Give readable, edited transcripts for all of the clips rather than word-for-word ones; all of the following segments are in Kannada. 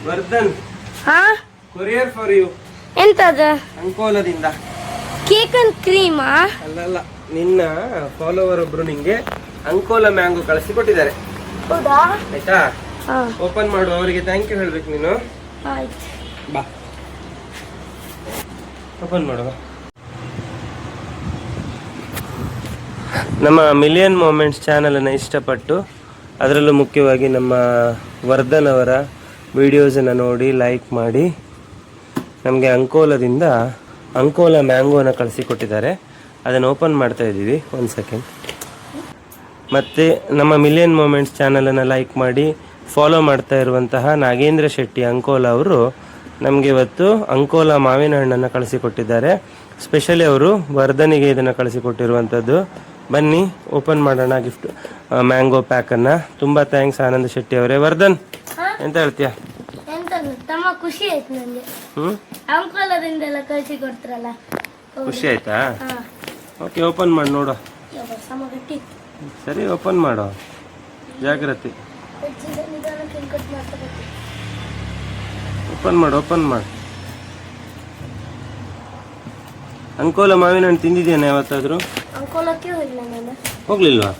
ವರ್ಧನ್, ಹಾ ಕೊರಿಯರ್ ಫಾರ್ ಯು. ಎಂತದ? ಅಂಕೋಲದಿಂದ ಕೇಕ್ ಅಂಡ್ ಕ್ರೀಮಾ? ಅಲ್ಲಲ್ಲ, ನಿನ್ನ ಫಾಲೋವರ್ ಒಬ್ರು ನಿಂಗೆ ಅಂಕೋಲ ಮ್ಯಾಂಗೋ ಕಳಿಸಿ ಕೊಟ್ಟಿದ್ದಾರೆ. ಹೌದಾ? ಆಯ್ತಾ? ಹಾ ಓಪನ್ ಮಾಡು, ಅವರಿಗೆ ಥ್ಯಾಂಕ್ ಯು ಹೇಳ್ಬೇಕು ನೀನು. ಆಯ್ತು. ಬಾ, ಓಪನ್ ಮಾಡುವ. ನಮ್ಮ ಮಿಲಿಯನ್ ಮೂಮೆಂಟ್ಸ್ ಚಾನಲನ್ನು ಇಷ್ಟಪಟ್ಟು, ಅದರಲ್ಲೂ ಮುಖ್ಯವಾಗಿ ನಮ್ಮ ವರ್ಧನ್ ಅವರ ವಿಡಿಯೋಸನ್ನು ನೋಡಿ ಲೈಕ್ ಮಾಡಿ ನಮಗೆ ಅಂಕೋಲದಿಂದ ಅಂಕೋಲ ಮ್ಯಾಂಗೋನ ಕಳಿಸಿಕೊಟ್ಟಿದ್ದಾರೆ. ಅದನ್ನು ಓಪನ್ ಮಾಡ್ತಾ ಇದ್ದೀವಿ. ಒಂದು ಸೆಕೆಂಡ್. ಮತ್ತು ನಮ್ಮ ಮಿಲಿಯನ್ ಮೂಮೆಂಟ್ಸ್ ಚಾನಲನ್ನು ಲೈಕ್ ಮಾಡಿ ಫಾಲೋ ಮಾಡ್ತಾ ಇರುವಂತಹ ನಾಗೇಂದ್ರ ಶೆಟ್ಟಿ ಅಂಕೋಲ ಅವರು ನಮಗೆ ಇವತ್ತು ಅಂಕೋಲ ಮಾವಿನ ಹಣ್ಣನ್ನು ಕಳಿಸಿಕೊಟ್ಟಿದ್ದಾರೆ. ಸ್ಪೆಷಲಿ ಅವರು ವರ್ಧನಿಗೆ ಇದನ್ನು ಕಳಿಸಿಕೊಟ್ಟಿರುವಂಥದ್ದು. ಬನ್ನಿ ಓಪನ್ ಮಾಡೋಣ ಗಿಫ್ಟ್ ಮ್ಯಾಂಗೋ ಪ್ಯಾಕನ್ನು. ತುಂಬ ಥ್ಯಾಂಕ್ಸ್ ಆನಂದ್ ಶೆಟ್ಟಿ ಅವರೇ. ವರ್ಧನ್, ಎಂತ ಹೇಳ್ತೀಯ? ತಮ್ಮ ಖುಷಿ ಆಯ್ತು ನನಗೆ. ಅಂಕೋಲದಿಂದೆಲ್ಲ ಕಳಿಸಿ ಕೊಡ್ತಾರಲ್ಲ, ಖುಷಿ ಆಯ್ತಾ? ಓಕೆ, ಓಪನ್ ಮಾಡಿ ನೋಡು. ಸರಿ, ಓಪನ್ ಮಾಡೋ, ಜಾಗ್ರತೆ. ಓಪನ್ ಮಾಡು, ಓಪನ್ ಮಾಡು. ಅಂಕೋಲ ಮಾವಿನ ಹಣ್ಣು ತಿಂದಿದ್ದೇನೆ ಯಾವತ್ತಾದ್ರೂ? ಅಂಕೋಲಕ್ಕೆ ಹೋಗಿಲ್ಲ ನಾನು. ಹೋಗ್ಲಿಲ್ವಾ?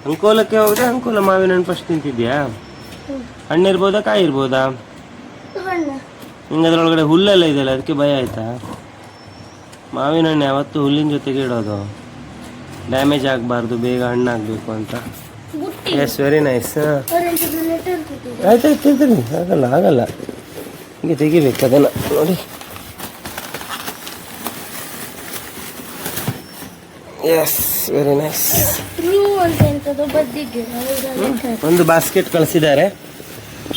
ಅಂಕೋಲಕ್ಕೆ ಹೋದ್ರೆ ಅಂಕೋಲ ಮಾವಿನ ಹಣ್ಣು ಫಸ್ಟ್ ತಿಂತಿದ್ಯಾ? ಹಣ್ಣಿರ್ಬೋದಾ ಕಾಯಿ ಇರ್ಬೋದಾ? ನಿಂಗೆ ಅದ್ರೊಳಗಡೆ ಹುಲ್ಲೆಲ್ಲ ಇದೆಯಲ್ಲ, ಅದಕ್ಕೆ ಭಯ ಆಯ್ತಾ? ಮಾವಿನ ಹಣ್ಣು ಯಾವತ್ತು ಹುಲ್ಲಿನ ಜೊತೆಗೆ ಇಡೋದು, ಡ್ಯಾಮೇಜ್ ಆಗಬಾರ್ದು, ಬೇಗ ಹಣ್ಣಾಗಬೇಕು ಅಂತ. Yes, very nice. ಆಯ್ತಾಯ್ತು, ತಿಂತೀನಿ, ಆಗಲ್ಲ ಆಗಲ್ಲ. ಹೀಗೆ ತೆಗಿಬೇಕು ಅದನ್ನು ನೋಡಿ. Yes, very nice. ಒಂದು ಬಾಸ್ಕೆಟ್ ಕಳಿಸಿದ್ದಾರೆ.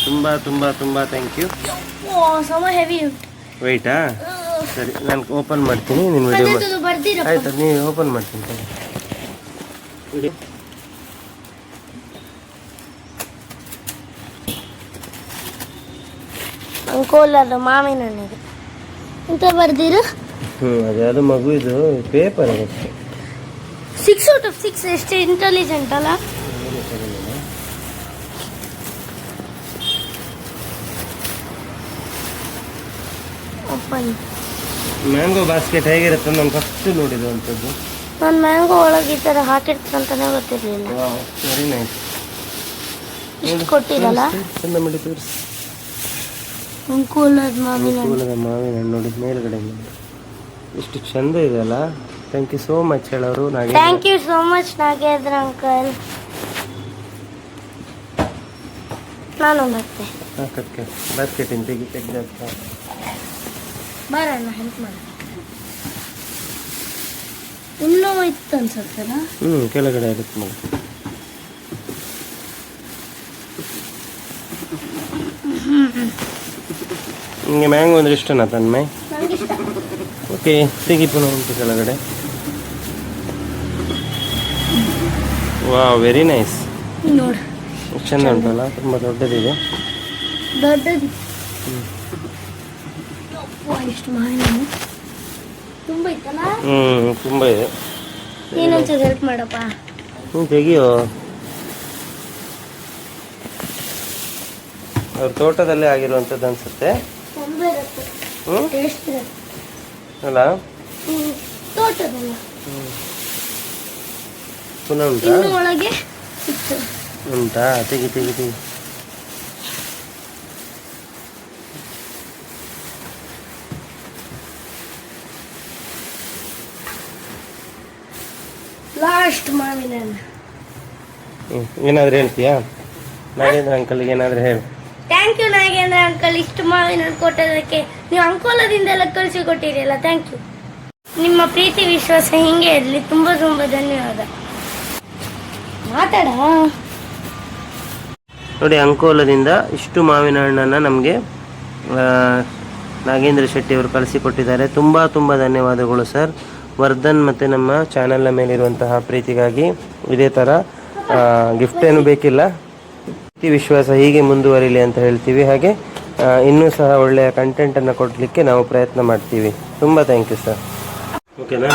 ತುಂಬ ತುಂಬ ತುಂಬ ಥ್ಯಾಂಕ್ ಯು. ವೆಯ್ಟಾ? ಸರಿ, ನಾನು ಓಪನ್ ಮಾಡ್ತೀನಿ, ನಿನ್ನ ವಿಡಿಯೋ ಆಯ್ತು, ನೀವು ಓಪನ್ ಮಾಡ್ತೀನಿ. ಅಂಕೋಲದ ಮಾವಿನ ಹಣ್ಣಿಗೆ ಎಂತ ಬರ್ದಿರು? ಅದೇ ಅದು ಮಗು, ಇದು ಪೇಪರ್. 6 out of 6. ಎಷ್ಟು ಇಂಟೆಲಿಜೆಂಟ್ ಅಲ್ಲ. ಮ್ಯಾಂಗೋ ಬಾಸ್ಕೆಟ್ ಹೇಗಿರುತ್ತೆ ನಾನು ಫಸ್ಟ್ ನೋಡಿರುವಂಥದ್ದು. ನಾನು ಮ್ಯಾಂಗೋ ಒಳಗೆ ಈ ಥರ ಹಾಕಿರ್ತಾರಂತಾನೆ ಗೊತ್ತಿರಲಿಲ್ಲ. Very nice. ಇಷ್ಟು ಕೊಟ್ಟಿರಲ್ಲ. ಚಂದ ಮಾಡಿ ತೋರಿಸಿ. ಅಂಕೋಲದ ಮಾವಿನ ಹಣ್ಣು ನೋಡಿ, ಮೇಲ್ಗಡೆ ಎಷ್ಟು ಚಂದ ಇದೆ ಅಲ್ಲ. ಥ್ಯಾಂಕ್ ಯು ಸೋ ಮಚ್ ಹೇಳೋರು. Thank you so much Nagendra uncle. ನಾನು ಮತ್ತೆ ಹಾಕಕ್ಕೆ ಬಾಸ್ಕೆಟಿಂದ ತೆಗೆದಾಕ ಬರೋಣ, ಹೆಲ್ಪ್ ಮಾಡಿ. ಇನ್ನೂ ಇತ್ತು ಅನ್ಸುತ್ತಲ್ಲ. ಕೆಳಗಡೆ ಅದಕ್ಕೆ ಮಾಡಿ. ನಿಮಗೆ ಮ್ಯಾಂಗೋ ಅಂದ್ರೆ ಇಷ್ಟನಾ ತನ್ಮಯ್? ಓಕೆ, ತೆಗಿ ಪುನಃ ಉಂಟು ಕೆಳಗಡೆ. ವಾ, ವೆರಿ ನೈಸ್. ನೋಡಿ ಚೆಂದ ಉಂಟಲ್ಲ, ತುಂಬ ದೊಡ್ಡದಿದೆ. ದೊಡ್ಡದು ಎಷ್ಟು ಮಾವಿನ ತುಂಬ ಇತ್ತಲ್ಲ. ತುಂಬ ಇದೆ. ನೀನೊಂಚೂರು ಹೆಲ್ಪ್ ಮಾಡಪ್ಪ. ತೆಗಿಯೋ. ಅವ್ರ ತೋಟದಲ್ಲೇ ಆಗಿರುವಂಥದ್ದು ಅನ್ಸುತ್ತೆ. ಅಲ್ಲ, ತೋಟದಲ್ಲ. ಪುನಃ ಉಂಟಾ? ಒಳಗೆ ಉಂಟಾ? ತೆಗಿ ತೆಗಿ ತೆಗಿ. ಲಾಸ್ಟ್ ಮಾವಿನ. ಏನಾದ್ರು ಹೇಳ್ತೀಯಾ ನಾಗೇಂದ್ರ ಅಂಕಲ್ಗೆ? ಏನಾದ್ರು ಹೇಳಿ. ಥ್ಯಾಂಕ್ ಯು ನಾಗೇಂದ್ರ ಅಂಕಲ್, ಇಷ್ಟು ಮಾವಿನ ಕೊಟ್ಟದಕ್ಕೆ. ನೀವು ಅಂಕೋಲದಿಂದೆಲ್ಲ ಕಳಿಸಿ ಕೊಟ್ಟಿರಲ್ಲ, ಥ್ಯಾಂಕ್ ಯು. ನಿಮ್ಮ ಪ್ರೀತಿ ವಿಶ್ವಾಸ ಹಿಂಗೆ ಇರಲಿ. ತುಂಬ ತುಂಬ ಧನ್ಯವಾದ. ಮಾತಾಡ ನೋಡಿ, ಅಂಕೋಲದಿಂದ ಇಷ್ಟು ಮಾವಿನ ಹಣ್ಣನ್ನು ನಮಗೆ ನಾಗೇಂದ್ರ ಶೆಟ್ಟಿ ಅವರು ಕಳಿಸಿಕೊಟ್ಟಿದ್ದಾರೆ. ತುಂಬ ತುಂಬ ಧನ್ಯವಾದಗಳು ಸರ್. ವರ್ಧನ್ ಮತ್ತು ನಮ್ಮ ಚಾನಲ್ನ ಮೇಲಿರುವಂತಹ ಪ್ರೀತಿಗಾಗಿ ಇದೇ ಥರ ಗಿಫ್ಟ್ ಏನು ಬೇಕಿಲ್ಲ, ಪ್ರೀತಿ ವಿಶ್ವಾಸ ಹೀಗೆ ಮುಂದುವರಿಲಿ ಅಂತ ಹೇಳ್ತೀವಿ. ಹಾಗೆ ಇನ್ನೂ ಸಹ ಒಳ್ಳೆಯ ಕಂಟೆಂಟನ್ನು ಕೊಡಲಿಕ್ಕೆ ನಾವು ಪ್ರಯತ್ನ ಮಾಡ್ತೀವಿ. ತುಂಬ ಥ್ಯಾಂಕ್ ಯು ಸರ್. ಓಕೆನಾ?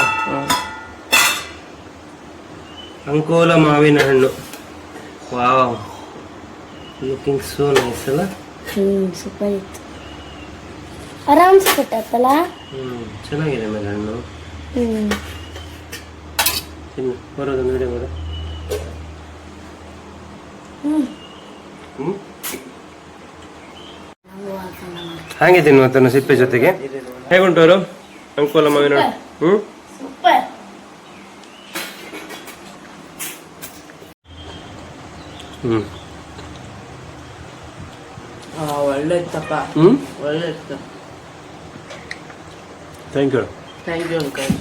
ಅಂಕೋಲ ಮಾವಿನ ಹಣ್ಣು, ವಾವ್, ಲುಕಿಂಗ್ ಸೋ ನೈಸ್ ಅಲ್ಲ. ಸೂಪರ್ ಇತ್ತು. ಆರಾಮ್ಸೆ ಕೊಟ್ಟಾಯ್ತಲ್ಲ. ಚೆನ್ನಾಗಿದೆ ಮೇಲೆ ಹಣ್ಣು. ತಿನ್ನು, ಬರೋದೊಂದು ವಿಡಿಯೋ ಬರೋ. ಹಾಗೆ ತಿನ್ನು ಅದನ್ನು ಸಿಪ್ಪೆ ಜೊತೆಗೆ. ಹೇಗುಂಟು ಅವರು ಅಂಕೋಲ ಮಾವಿನ ಹಣ್ಣು? ಸೂಪರ್. ಒಳ್ಳೆ ಇತ್ತಪ್ಪ. ಒಳ್ಳೆ ಇತ್ತು. Thank you uncle.